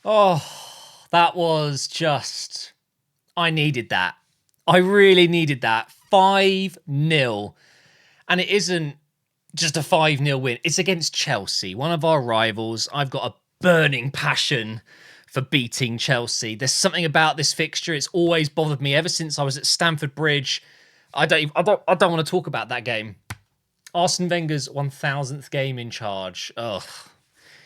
Oh, that was just. I needed that. I really needed that. 5-0. And it isn't just a 5-0 win. It's against Chelsea, one of our rivals. I've got a burning passion for beating Chelsea. There's something about this fixture. It's always bothered me ever since I was at Stamford Bridge. I don't want to talk about that game. Arsene Wenger's 1000th game in charge. Ugh.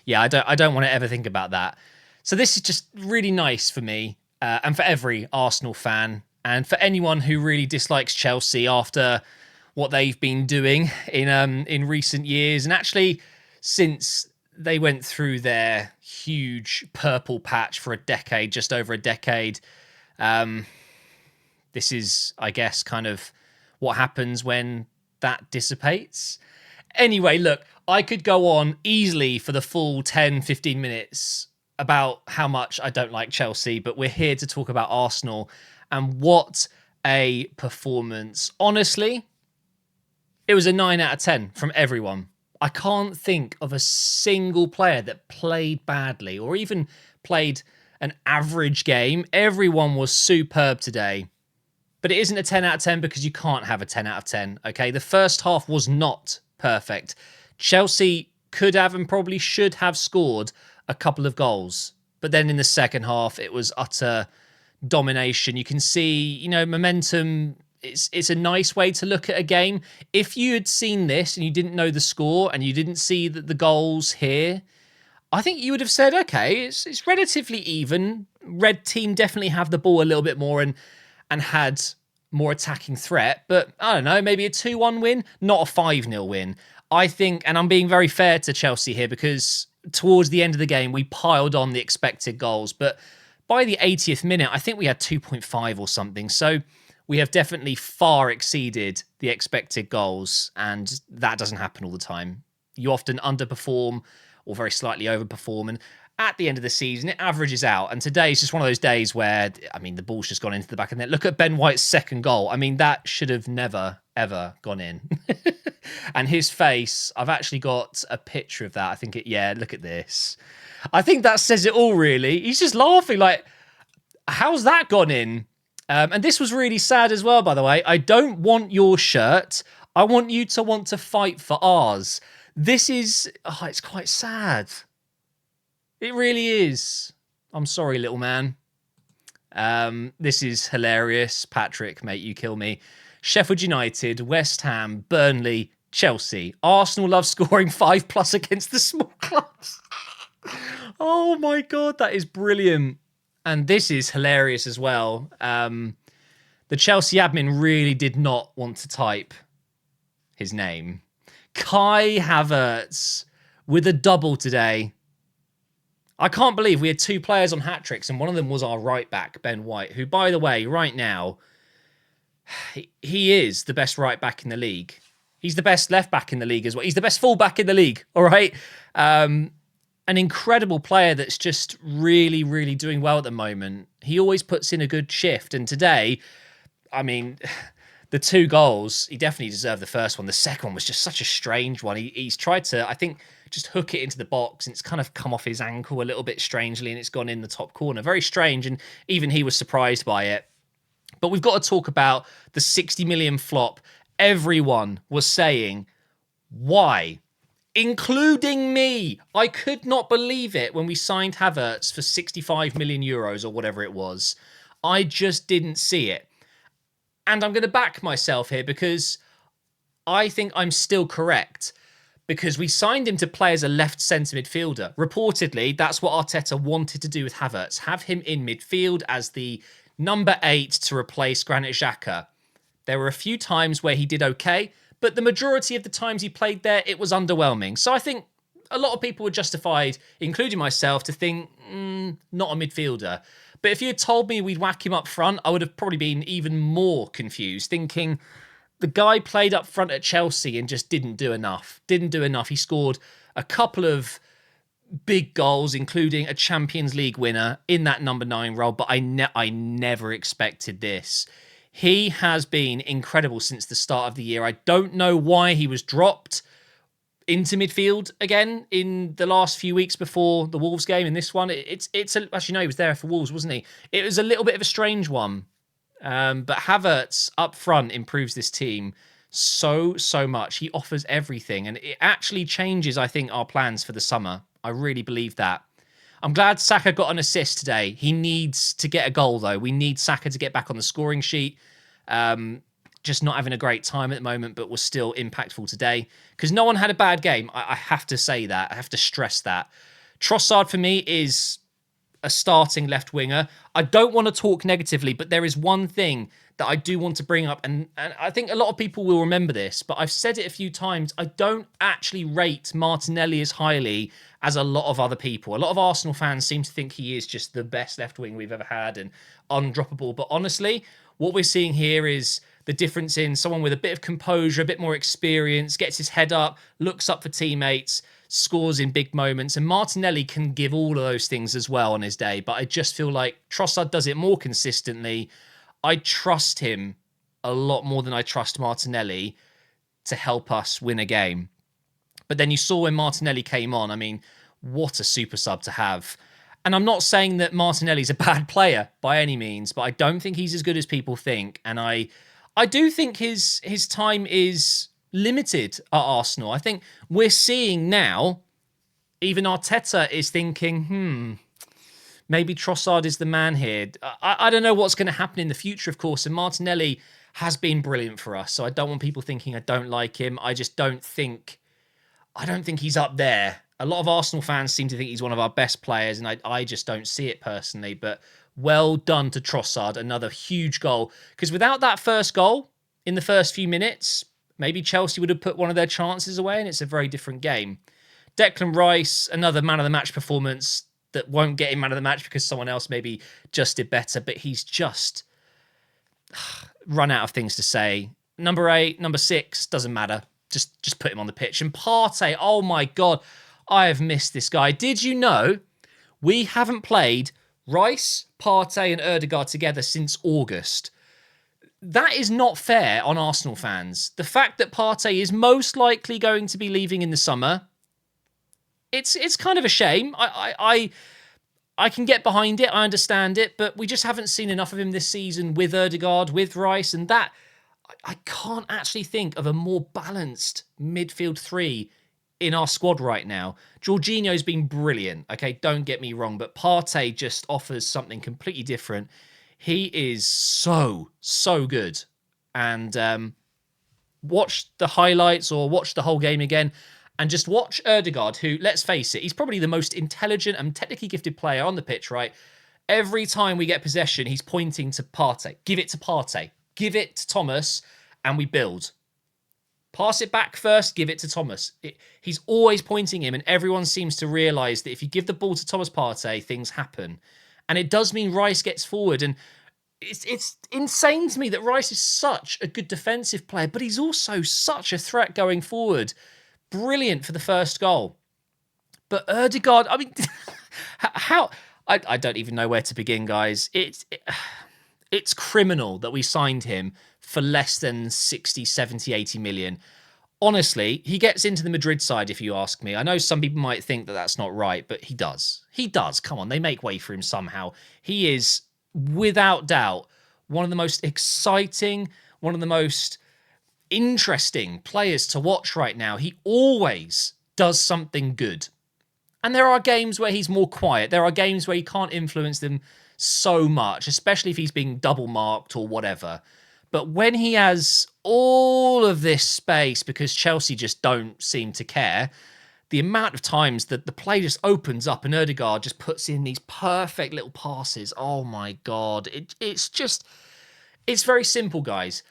Yeah, I don't want to ever think about that. So this is just really nice for me and for every Arsenal fan and for anyone who really dislikes Chelsea after what they've been doing in recent years, and actually since they went through their huge purple patch for a decade, just over a decade. This is, I guess, kind of what happens when that dissipates. Anyway, look, I could go on easily for the full 10, 15 minutes about how much I don't like Chelsea, but we're here to talk about Arsenal and what a performance. Honestly, it was a 9 out of 10 from everyone. I can't think of a single player that played badly or even played an average game. Everyone was superb today. But it isn't a 10 out of 10 because you can't have a 10 out of 10, okay? The first half was not perfect. Chelsea could have and probably should have scored a couple of goals. But then in the second half, it was utter domination. You can see, momentum. It's a nice way to look at a game. If you had seen this and you didn't know the score and you didn't see the goals here, I think you would have said, okay, it's relatively even. Red team definitely have the ball a little bit more and had more attacking threat. But I don't know, maybe a 2-1 win, not a 5-0 win. I think, and I'm being very fair to Chelsea here because towards the end of the game, we piled on the expected goals. But by the 80th minute, I think we had 2.5 or something. So we have definitely far exceeded the expected goals. And that doesn't happen all the time. You often underperform or very slightly overperform. And at the end of the season, it averages out. And today is just one of those days where, the ball's just gone into the back of the net. Look at Ben White's second goal. That should have never, ever gone in. And his face, I've actually got a picture of that. Look at this. I think that says it all, really. He's just laughing like, how's that gone in? And this was really sad as well, by the way. I don't want your shirt. I want you to want to fight for ours. This is, it's quite sad. It really is. I'm sorry, little man. This is hilarious. Patrick, mate, you kill me. Sheffield United, West Ham, Burnley, Chelsea. Arsenal love scoring 5+ against the small clubs. Oh my God, that is brilliant. And this is hilarious as well. The Chelsea admin really did not want to type his name. Kai Havertz with a double today. I can't believe we had two players on hat-tricks, and one of them was our right-back, Ben White, who, by the way, right now, he is the best right-back in the league. He's the best left-back in the league as well. He's the best full-back in the league, all right? An incredible player that's just really, really doing well at the moment. He always puts in a good shift, and today, the two goals, he definitely deserved the first one. The second one was just such a strange one. He's tried to, I think, just hook it into the box, and it's kind of come off his ankle a little bit strangely, and it's gone in the top corner. Very strange, and even he was surprised by it. But we've got to talk about the 60 million flop. Everyone was saying, why? Including me. I could not believe it when we signed Havertz for 65 million euros or whatever it was. I just didn't see it. And I'm going to back myself here because I think I'm still correct. Because we signed him to play as a left centre midfielder. Reportedly, that's what Arteta wanted to do with Havertz. Have him in midfield as the number 8 to replace Granit Xhaka. There were a few times where he did okay, but the majority of the times he played there, it was underwhelming. So I think a lot of people were justified, including myself, to think, not a midfielder. But if you had told me we'd whack him up front, I would have probably been even more confused, thinking the guy played up front at Chelsea and just didn't do enough. He scored a couple of big goals, including a Champions League winner in that number 9 role, but I never expected this. He has been incredible since the start of the year. I don't know why he was dropped. into midfield again in the last few weeks before the Wolves game. In this one, actually no, he was there for Wolves, wasn't he? It was a little bit of a strange one, but Havertz up front improves this team so much. He offers everything, and it actually changes, I think, our plans for the summer. I really believe that. I'm glad Saka got an assist today. He needs to get a goal, though. We need Saka to get back on the scoring sheet. Just not having a great time at the moment, but was still impactful today. Because no one had a bad game. I have to say that. I have to stress that. Trossard, for me, is a starting left winger. I don't want to talk negatively, but there is one thing that I do want to bring up, and I think a lot of people will remember this, but I've said it a few times. I don't actually rate Martinelli as highly as a lot of other people. A lot of Arsenal fans seem to think he is just the best left wing we've ever had and undroppable. But honestly, what we're seeing here is the difference in someone with a bit of composure, a bit more experience, gets his head up, looks up for teammates, scores in big moments. And Martinelli can give all of those things as well on his day. But I just feel like Trossard does it more consistently. I trust him a lot more than I trust Martinelli to help us win a game. But then you saw when Martinelli came on, I mean, what a super sub to have. And I'm not saying that Martinelli's a bad player by any means, but I don't think he's as good as people think. And I do think his time is limited at Arsenal. I think we're seeing now, even Arteta is thinking, maybe Trossard is the man here. I don't know what's going to happen in the future, of course. And Martinelli has been brilliant for us. So I don't want people thinking I don't like him. I don't think he's up there. A lot of Arsenal fans seem to think he's one of our best players, and I just don't see it personally. But well done to Trossard. Another huge goal. Because without that first goal in the first few minutes, maybe Chelsea would have put one of their chances away, and it's a very different game. Declan Rice, another man of the match performance that won't get him man of the match because someone else maybe just did better, but he's just run out of things to say. Number 8, number 6, doesn't matter. Just put him on the pitch. And Partey, oh my God, I have missed this guy. Did you know we haven't played Rice, Partey and Ødegaard together since August? That is not fair on Arsenal fans. The fact that Partey is most likely going to be leaving in the summer, it's kind of a shame. I can get behind it. I understand it, but we just haven't seen enough of him this season with Ødegaard, with Rice, and that I can't actually think of a more balanced midfield three in our squad right now. Jorginho's been brilliant, okay, don't get me wrong, but Partey just offers something completely different. He is so good. And watch the highlights or watch the whole game again and just watch Ødegaard, who, let's face it, he's probably the most intelligent and technically gifted player on the pitch, right? Every time we get possession, he's pointing to Partey. Give it to Partey. Give it to Thomas, and we build. Pass it back first, give it to Thomas. He's always pointing him, and everyone seems to realise that if you give the ball to Thomas Partey, things happen. And it does mean Rice gets forward, and it's insane to me that Rice is such a good defensive player, but he's also such a threat going forward. Brilliant for the first goal. But Ødegaard, I mean, how... I don't even know where to begin, guys. It's criminal that we signed him for less than 60, 70, 80 million. Honestly, he gets into the Madrid side, if you ask me. I know some people might think that that's not right, but he does. He does. Come on, they make way for him somehow. He is, without doubt, one of the most exciting, one of the most interesting players to watch right now. He always does something good. And there are games where he's more quiet. There are games where he can't influence them so much, especially if he's being double marked or whatever. But when he has all of this space, because Chelsea just don't seem to care, the amount of times that the play just opens up and Ødegaard just puts in these perfect little passes. Oh my God. It's very simple, guys.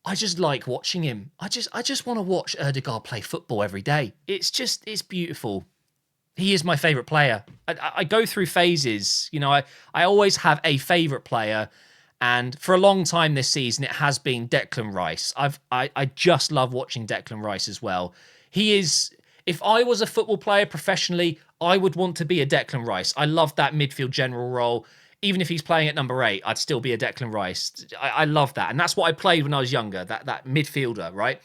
I just like watching him. I just want to watch Ødegaard play football every day. It's beautiful. He is my favourite player. I go through phases. You know, I always have a favourite player. And for a long time this season, it has been Declan Rice. I just love watching Declan Rice as well. He is... If I was a football player professionally, I would want to be a Declan Rice. I love that midfield general role. Even if he's playing at number 8, I'd still be a Declan Rice. I love that. And that's what I played when I was younger, that midfielder, right?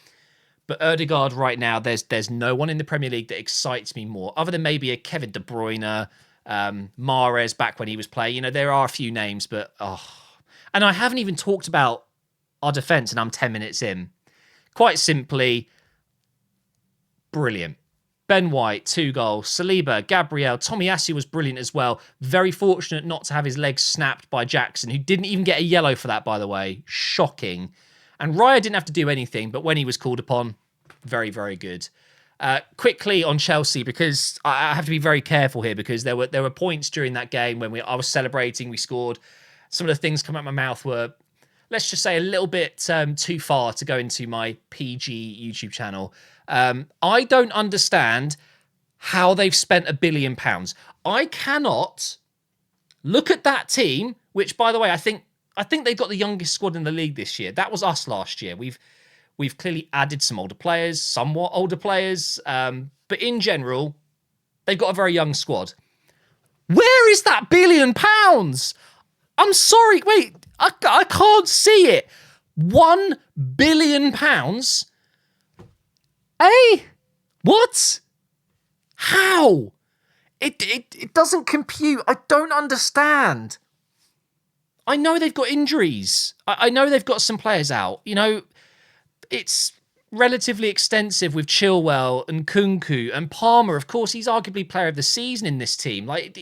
But Ødegaard right now, there's no one in the Premier League that excites me more, other than maybe a Kevin De Bruyne, Mahrez back when he was playing. You know, there are a few names, but and I haven't even talked about our defence, and I'm 10 minutes in. Quite simply, brilliant. Ben White, 2 goals. Saliba, Gabriel, Tomiyasu was brilliant as well. Very fortunate not to have his legs snapped by Jackson, who didn't even get a yellow for that, by the way. Shocking. And Raya didn't have to do anything, but when he was called upon, very, very good. Quickly on Chelsea, because I have to be very careful here, because there were points during that game when I was celebrating, we scored. Some of the things coming out of my mouth were, let's just say, a little bit too far to go into my PG YouTube channel. I don't understand how they've spent £1 billion. I cannot look at that team, which, by the way, I think they've got the youngest squad in the league this year. That was us last year. We've clearly added some older players, somewhat older players, but in general, they've got a very young squad. Where is that £1 billion? I'm sorry, wait, I can't see it. £1 billion? Eh? What? How? It doesn't compute. I don't understand. I know they've got injuries. I know they've got some players out. You know, it's relatively extensive with Chilwell and Kunku and Palmer. Of course, he's arguably player of the season in this team. Like,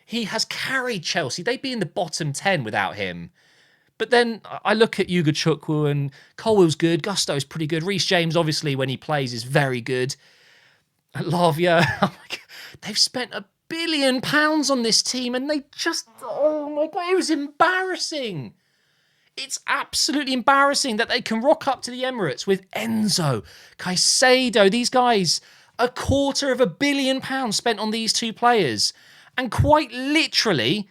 he has carried Chelsea. They'd be in the bottom 10 without him. But then I look at Yuga Chukwu, and Colwell's good. Gusto's pretty good. Reece James, obviously, when he plays, is very good. Lavia, oh my God, they've spent £1 billion on this team, and they just, oh my God, it was embarrassing. It's absolutely embarrassing that they can rock up to the Emirates with Enzo, Caicedo, these guys, £250 million spent on these 2 players, and quite literally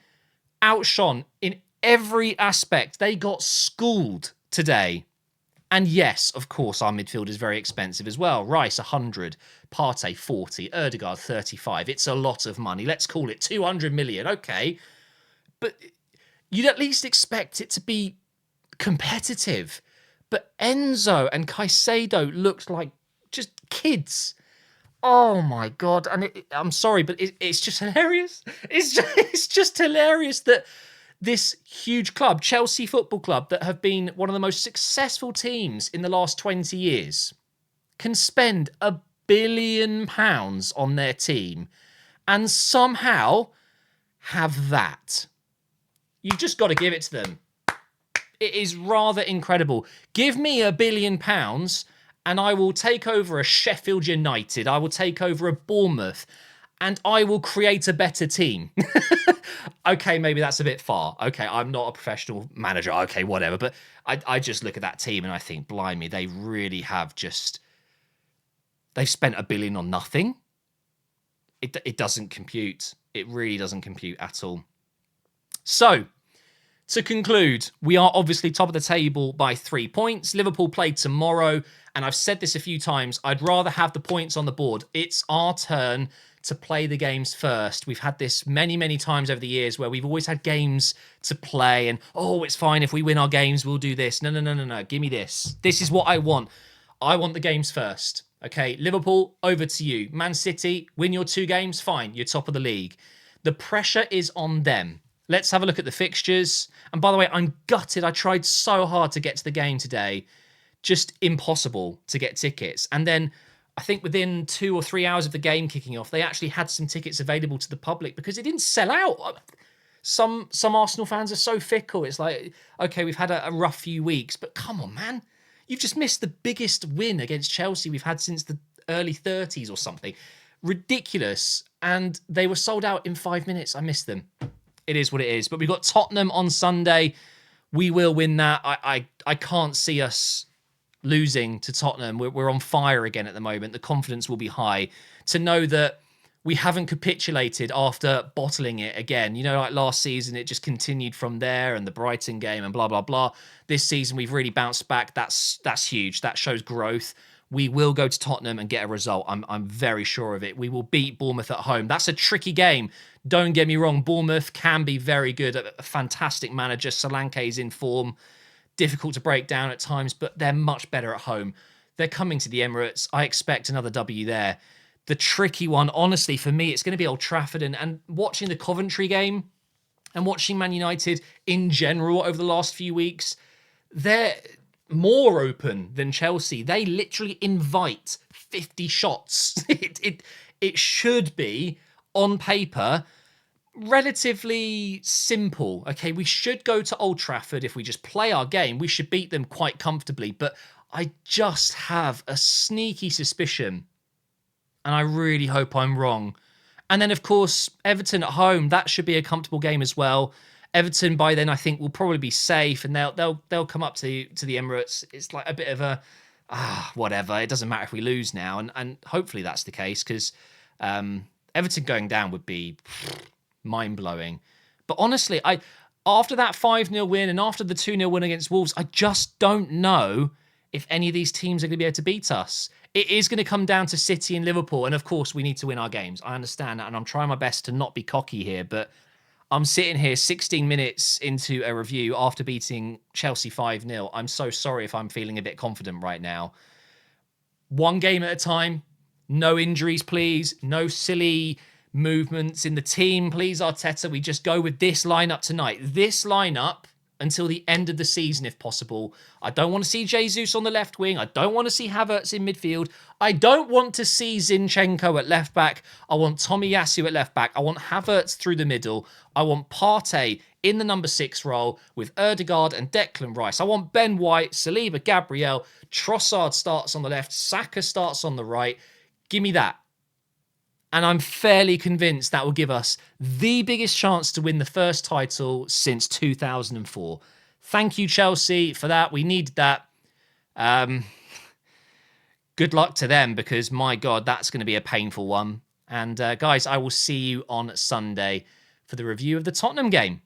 outshone in every aspect. They got schooled today. And yes, of course, our midfield is very expensive as well. Rice, 100. Partey, 40. Ødegaard, 35. It's a lot of money. Let's call it 200 million. Okay. But you'd at least expect it to be competitive. But Enzo and Caicedo looked like just kids. Oh my God. And I'm sorry, but it's just hilarious. It's just hilarious that this huge club, Chelsea Football Club, that have been one of the most successful teams in the last 20 years, can spend £1 billion on their team and somehow have that. You've just got to give it to them. It is rather incredible. Give me £1 billion and I will take over a Sheffield United. I will take over a Bournemouth, and I will create a better team. Okay, maybe that's a bit far. Okay, I'm not a professional manager. Okay, whatever. But I just look at that team and I think, blimey, they really have just... They've spent £1 billion on nothing. It doesn't compute. It really doesn't compute at all. So, to conclude, we are obviously top of the table by 3 points. Liverpool play tomorrow, and I've said this a few times, I'd rather have the points on the board. It's our turn to play the games first. We've had this many, many times over the years where we've always had games to play and, oh, it's fine. If we win our games, we'll do this. No. Give me this. This is what I want. I want the games first. Okay, Liverpool, over to you. Man City, win your 2 games, fine. You're top of the league. The pressure is on them. Let's have a look at the fixtures. And by the way, I'm gutted. I tried so hard to get to the game today. Just impossible to get tickets. And then I think within 2 or 3 hours of the game kicking off, they actually had some tickets available to the public because it didn't sell out. Some Arsenal fans are so fickle. It's like, okay, we've had a rough few weeks, but come on, man. You've just missed the biggest win against Chelsea we've had since the early 30s or something. Ridiculous. And they were sold out in 5 minutes. I missed them. It is what it is. But we've got Tottenham on Sunday. We will win that. I can't see us losing to Tottenham. We're on fire again at the moment. The confidence will be high to know that we haven't capitulated after bottling it again. You know, like last season, it just continued from there, and the Brighton game and blah, blah, blah. This season, we've really bounced back. That's huge. That shows growth. We will go to Tottenham and get a result. I'm very sure of it. We will beat Bournemouth at home. That's a tricky game. Don't get me wrong. Bournemouth can be very good. A fantastic manager. Solanke is in form. Difficult to break down at times, but they're much better at home. They're coming to the Emirates. I expect another W there. The tricky one, honestly, for me, it's going to be Old Trafford. And watching the Coventry game and watching Man United in general over the last few weeks, they're more open than Chelsea. They literally invite 50 shots. It should be, on paper, relatively simple. Okay, we should go to Old Trafford. If we just play our game, we should beat them quite comfortably. But I just have a sneaky suspicion, and I really hope I'm wrong. And then, of course, Everton at home, that should be a comfortable game as well. Everton by then, I think, will probably be safe, and they'll come up to the Emirates. It's like a bit of a whatever. It doesn't matter if we lose now, and hopefully that's the case, because Everton going down would be mind blowing. But honestly, after that 5-0 win and after the 2-0 win against Wolves, I just don't know if any of these teams are going to be able to beat us. It is going to come down to City and Liverpool, and of course we need to win our games. I understand that, and I'm trying my best to not be cocky here, but I'm sitting here 16 minutes into a review after beating Chelsea 5-0. I'm so sorry if I'm feeling a bit confident right now. One game at a time. No injuries, please. No silly movements in the team, please, Arteta. We just go with this lineup tonight. This lineup until the end of the season, if possible. I don't want to see Jesus on the left wing. I don't want to see Havertz in midfield. I don't want to see Zinchenko at left back. I want Tomiyasu at left back. I want Havertz through the middle. I want Partey in the number 6 role with Ødegaard and Declan Rice. I want Ben White, Saliba, Gabriel. Trossard starts on the left. Saka starts on the right. Give me that. And I'm fairly convinced that will give us the biggest chance to win the first title since 2004. Thank you, Chelsea, for that. We needed that. Good luck to them, because, my God, that's going to be a painful one. And, guys, I will see you on Sunday for the review of the Tottenham game.